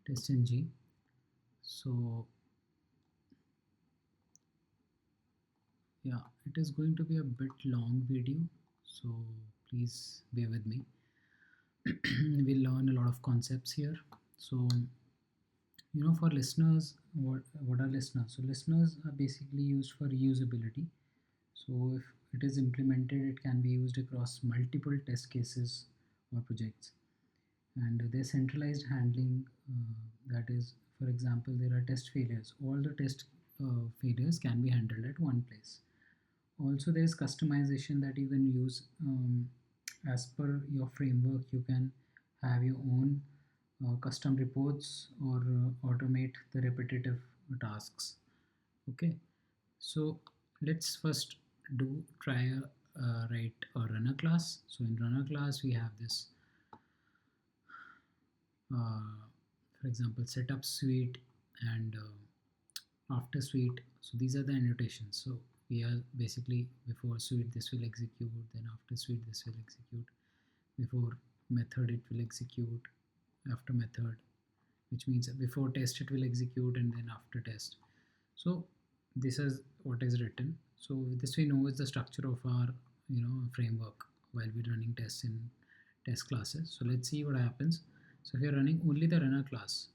TestNg. So yeah, it is going to be a bit long video, so please bear with me. We'll learn a lot of concepts here. So for listeners, what are listeners? So listeners are basically used for reusability. So if it is implemented, it can be used across multiple test cases or projects. And their centralized handling, that is, for example, there are test failures. All the test failures can be handled at one place. Also, there is customization that you can use as per your framework. You can have your own custom reports or automate the repetitive tasks. Okay, so let's first try a write a runner class. So in runner class we have this uh, for example setup suite and after suite. So these are the annotations. So we are basically before suite this will execute, then after suite this will execute, before method it will execute, after method, which means before test it will execute, and then after test. So this is what is written. So this we know is the structure of our framework while we're running tests in test classes. So let's see what happens. So if you're running only the runner class,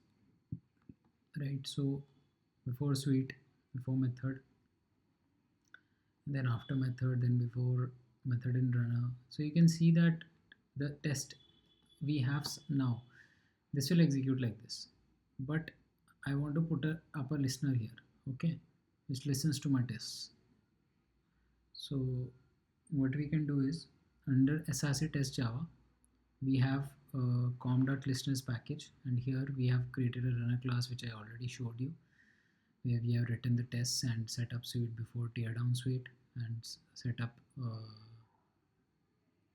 right? So before suite, before method, then after method, then before method in runner. So you can see that the test we have now, this will execute like this. But I want to put a upper listener here, okay, which listens to my tests. So what we can do is under src test java, we have a com.listeners package, and here we have created a runner class which I already showed you, where we have written the tests and set up suite before teardown suite, and set up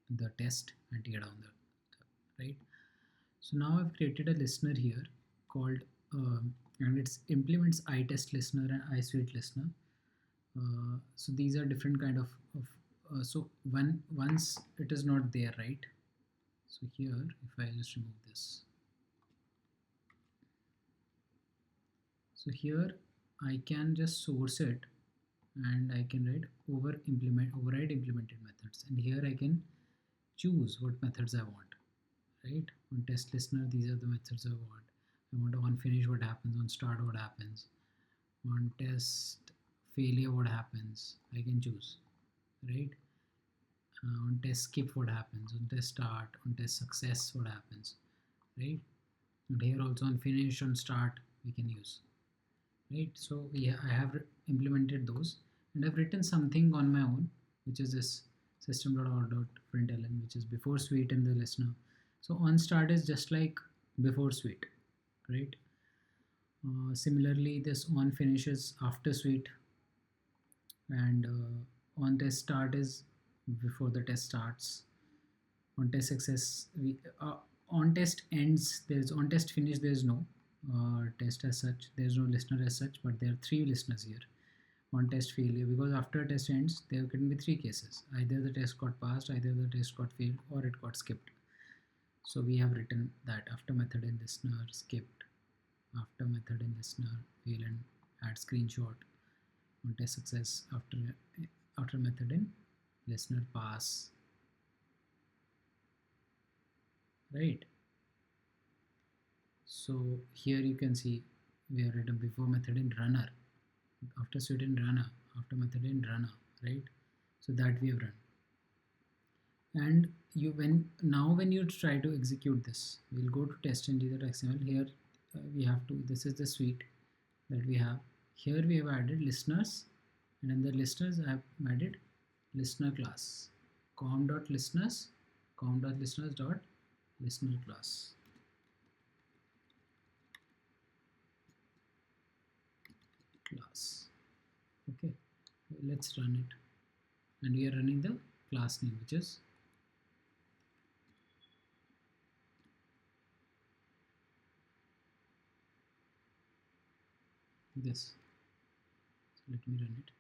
the test and teardown the right. So now I've created a listener here called and it implements iTest listener and iSuite listener. So these are different kind of so once it is not there, right? So here if I just remove this, so here I can just source it and I can write override implemented methods, and here I can choose what methods I want, right? On test listener, these are the methods I want. I want on finish what happens, on start what happens, on test failure what happens, I can choose, right? On test skip what happens, on test start, on test success what happens, right? And here also on finish, on start we can use, right? So I have implemented those, and I've written something on my own, which is this system.out.println, which is before suite and the listener. So on start is just like before suite, right? Similarly, this on finish is after suite, and on test start is before the test starts. On test success, we on test ends. There's on test finish. There's no test as such. There's no listener as such, but there are three listeners here. On test failure, because after test ends, there can be three cases. Either the test got passed, either the test got failed, or it got skipped. So we have written that after method in listener skipped, after method in listener fail and add screenshot, on test success after method in listener pass, right? So here you can see we have written before method in runner, after suite in runner, after method in runner, right? So that we have run. And when you try to execute this, we'll go to testng.xml. Here we have to, this is the suite that we have. Here we have added listeners, and in the listeners I have added listener class, com.listeners listener class. Okay, let's run it, and we are running the class name, which is this. So let me run it.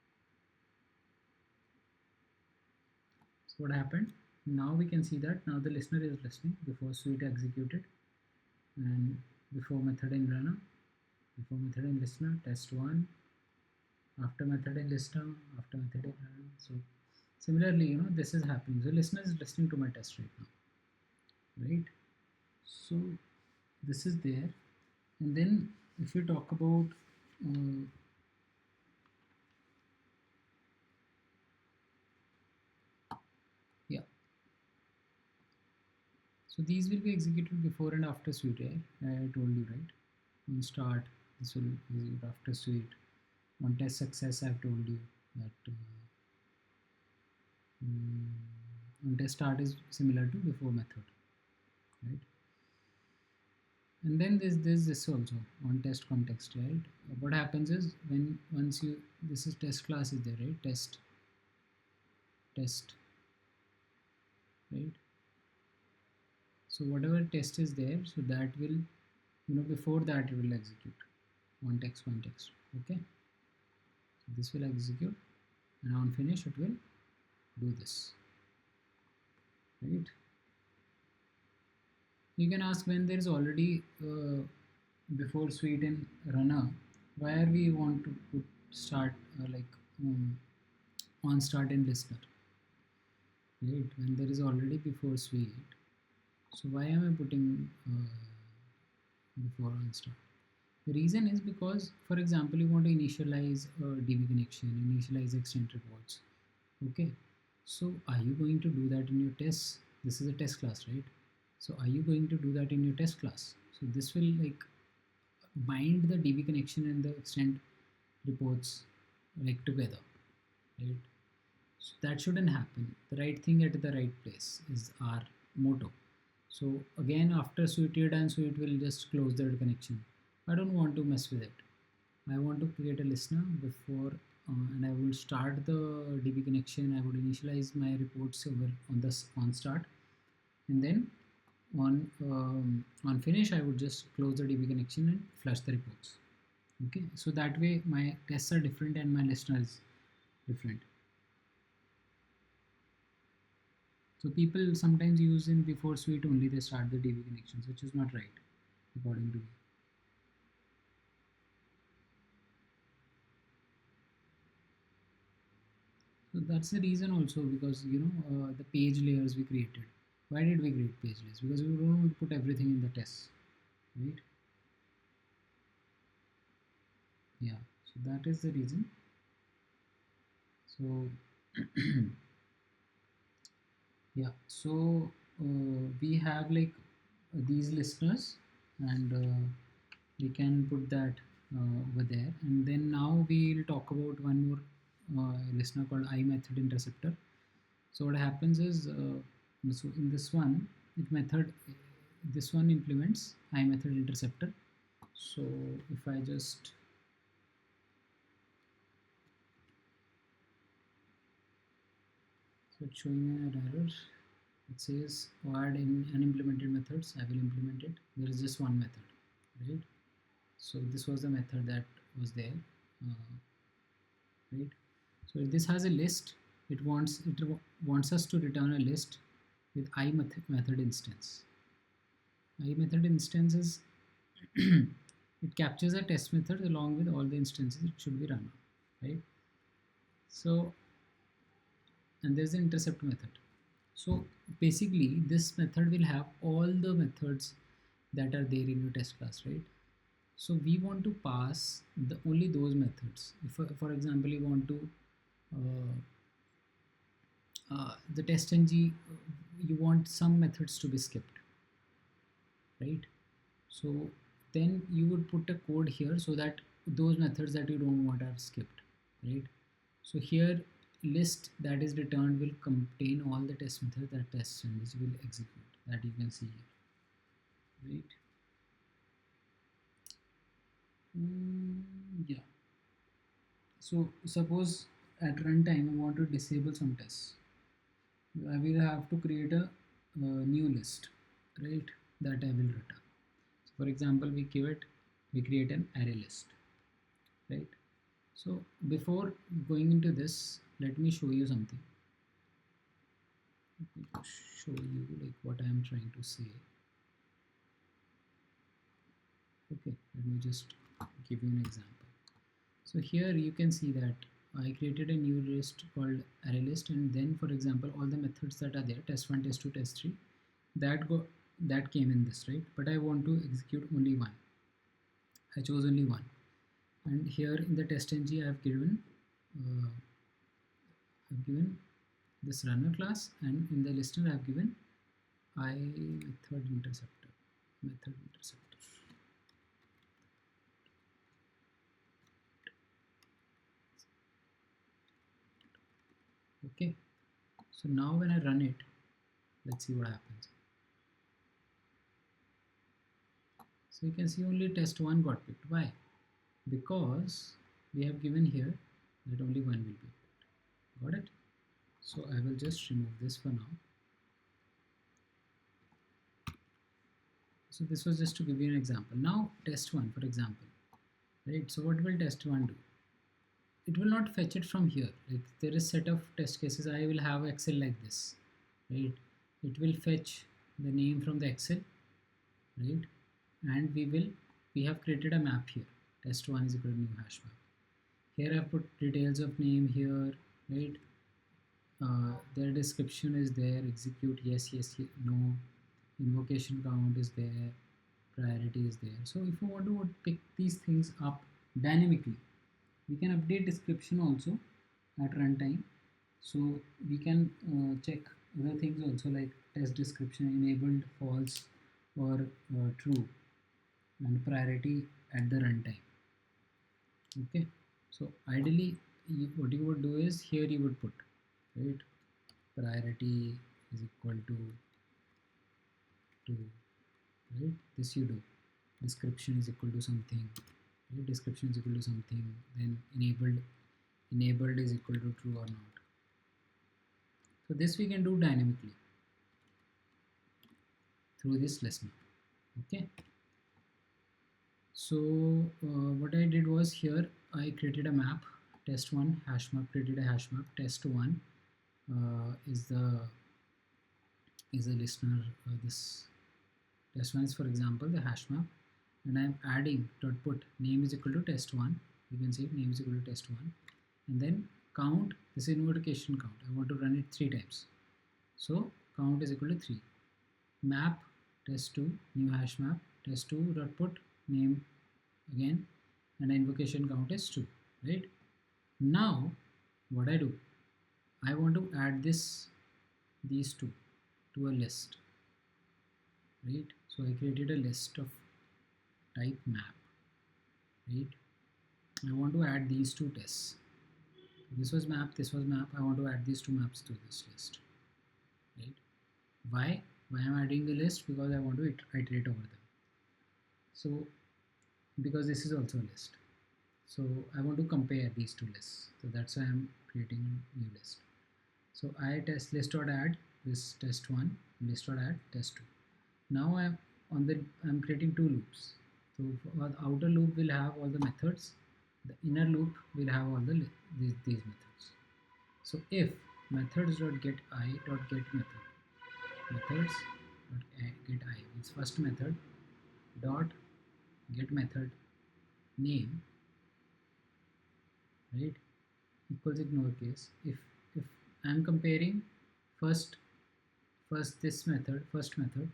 So what happened? Now we can see that now the listener is listening before suite executed, and before method in runner, before method in listener, test1, after method in listener, after method in runner. So similarly, this is happening. So listener is listening to my test right now, right? So this is there. And then if you talk about yeah, so these will be executed before and after sweet, right? I told you, right? On start, this will execute after sweet. On test success, I've told you that on test start is similar to before method, right? And then there's this also on test context, right? What happens is when once you this is test class is there, right? Test, right? So whatever test is there, so that will before that it will execute on text context. Okay, so this will execute, and on finish it will do this, right? You can ask when there is already before suite in runner, where we want to put start like on start in listener, right? When there is already before suite, so why am I putting before on start? The reason is because, for example, you want to initialize a DB connection, initialize extent reports. Okay, so are you going to do that in your tests? This is a test class, right? So are you going to do that in your test class? So this will like bind the DB connection and the extent reports like together, right? So that shouldn't happen. The right thing at the right place is our motto. So again, after suite you're done, so it will just close the connection. I don't want to mess with it. I want to create a listener before, and I will start the DB connection. I would initialize my reports over on this on start, and then on finish, I would just close the DB connection and flush the reports. Okay, so that way my tests are different and my listener is different. So people sometimes use in before suite only they start the DB connections, which is not right according to me. So that's the reason also, because the page layers we created. Why did we create page layers? Because we don't want to put everything in the test, right? Yeah, so that is the reason. So yeah, so we have like these listeners, and we can put that over there. And then now we'll talk about one more listener called I method interceptor. So what happens is, so in this one, it method, this one implements I method interceptor. So if I just, so it's showing an error. It says add in unimplemented methods. I will implement it. There is just one method, right? So this was the method that was there, uh, right? So if this has a list, it wants us to return a list with I method instance. I method instance is it captures a test method along with all the instances it should be run on, right? So, and there's the intercept method. So basically this method will have all the methods that are there in your test class, right? So we want to pass the only those methods. If for example you want to uh, the TestNg, you want some methods to be skipped, right? So then you would put a code here so that those methods that you don't want are skipped, right? So here list that is returned will contain all the test methods that TestNg will execute, that you can see here, right? Yeah. So suppose at runtime I want to disable some tests. I will have to create a new list, right? That I will return. So for example, we create an array list, right? So before going into this, let me show you something. Let me show you like what I am trying to say. Okay, let me just give you an example. So here you can see that I created a new list called array list, and then for example all the methods that are there, test1, test2, test3, that came in this, right? But I want to execute only one. I chose only one, and here in the TestNg uh, I've given this runner class, and in the listener I've given I method interceptor. Okay, so now when I run it, let's see what happens. So you can see only test1 got picked. Why? Because we have given here that only one will be picked. Got it? So I will just remove this for now. So this was just to give you an example. Now test1, for example, right? So what will test1 do? It will not fetch it from here. Like there is set of test cases. I will have Excel like this, right? It will fetch the name from the Excel, right? And we have created a map here. Test1 is equal to new hash map. Here I've put details of name here, right? Their description is there, execute, yes, yes, yes, no, invocation count is there, priority is there. So if you want to pick these things up dynamically, we can update description also at runtime. So we can check other things also, like test description enabled, false, or true, and priority at the runtime. Okay, so ideally what you would do is here you would put, right, priority is equal to right, this you do, description is equal to something, right, description is equal to something, then enabled is equal to true or not. So this we can do dynamically through this listener. Okay, so what I did was here I created a map, test1 hash map, created a hash map, test1 is the listener, this test1 is for example the hash map, and I'm adding dot put name is equal to test1. You can see name is equal to test1, and then count, this is invocation count, I want to run it 3 times, so count is equal to 3. Map test2 new hash map, test2 dot put name again, and invocation count is 2, right? Now what I do, I want to add these two to a list, right? So I created a list of type map, right? I want to add these two tests. This was map, this was map. I want to add these two maps to this list, right? Why I'm adding the list? Because I want to iterate over them. So because this is also a list, so I want to compare these two lists. So that's why I'm creating a new list. So I test list.add this test1, list.add test2. Now I'm creating two loops. So the outer loop will have all the methods, the inner loop will have all these methods. So if methods.getI.get method, methods.getI means first method dot get method name, right, equals ignore case. If I'm comparing first this method, first method,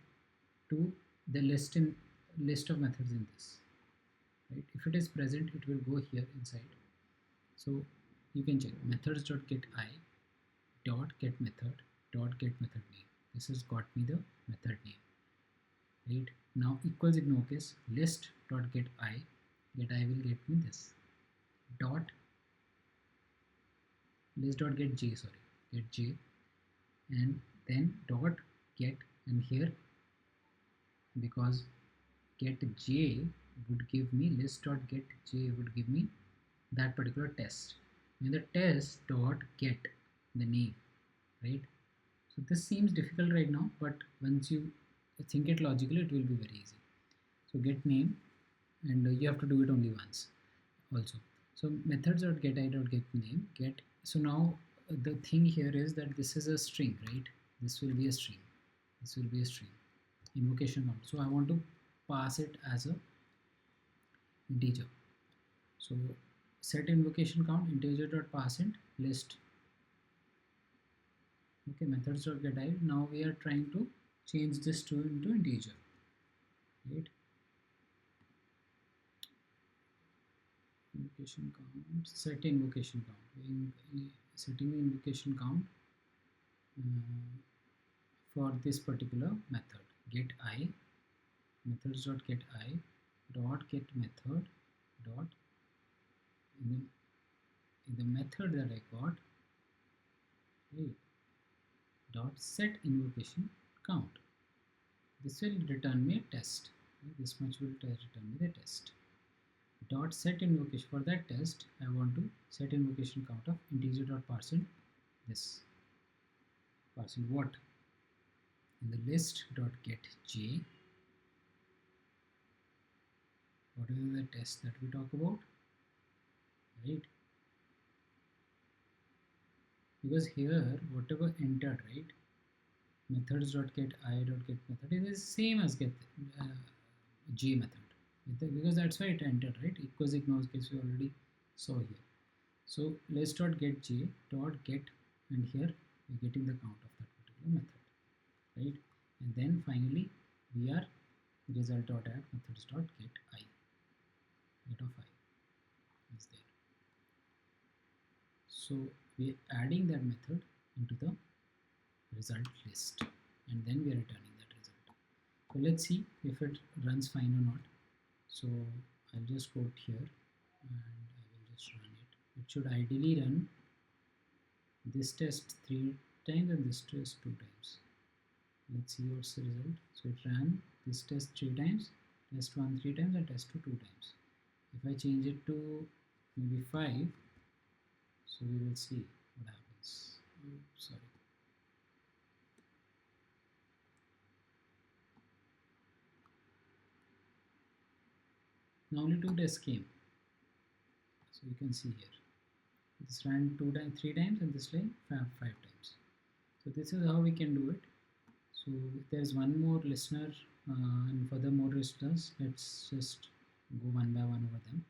to the list of methods in this, right? If it is present, it will go here inside. So you can check methods.getI dot get method dot get method name. This has got me the method name, right? Now equals ignore case list dot get I will get me this dot list dot get j, sorry, get j, and then dot get, and here because get j would give me list dot get j would give me that particular test, and the test dot get the name, right? So this seems difficult right now, but once you think it logically, it will be very easy. So get name, and you have to do it only once also. So methods dot get I dot get name get. So now the thing here is that this is a string, right? This will be a string. This will be a string invocation count. So I want to pass it as a integer. So set invocation count integer dot parseInt list. Okay, methods dot get I. Now we are trying to change this to into integer, right? Invocation count, set invocation count. Setting the invocation count for this particular method. Get I methods dot get I dot get method dot in the method that I got, right, dot set invocation count. This will return me a test. Right? This much will return me the test. Dot set invocation, for that test I want to set invocation count of integer dot parseInt this parseInt what in the list dot get j. What is the test that we talk about, right? Because here whatever entered, right, methods dot get I dot get method it is same as get j method, because that's why it entered, right? Equals ignores case we already saw here. So list dot get j dot get, and here we're getting the count of that particular method, right? And then finally we are result dot add methods dot get I, get of I is there. So we're adding that method into the result list, and then we are returning that result. So let's see if it runs fine or not. So I'll just go here and I will just run it. It should ideally run this test 3 times and this test 2 times. Let's see what's the result. So it ran this test 3 times, test 1 3 times, and test 2 2 times. If I change it to maybe 5, so we will see what happens. Oops, sorry. Now only 2 tests came. So you can see here. This ran 2 times, 3 times, and this ran 5 times. So this is how we can do it. So if there's one more listener and further more listeners, let's just go one by one over them.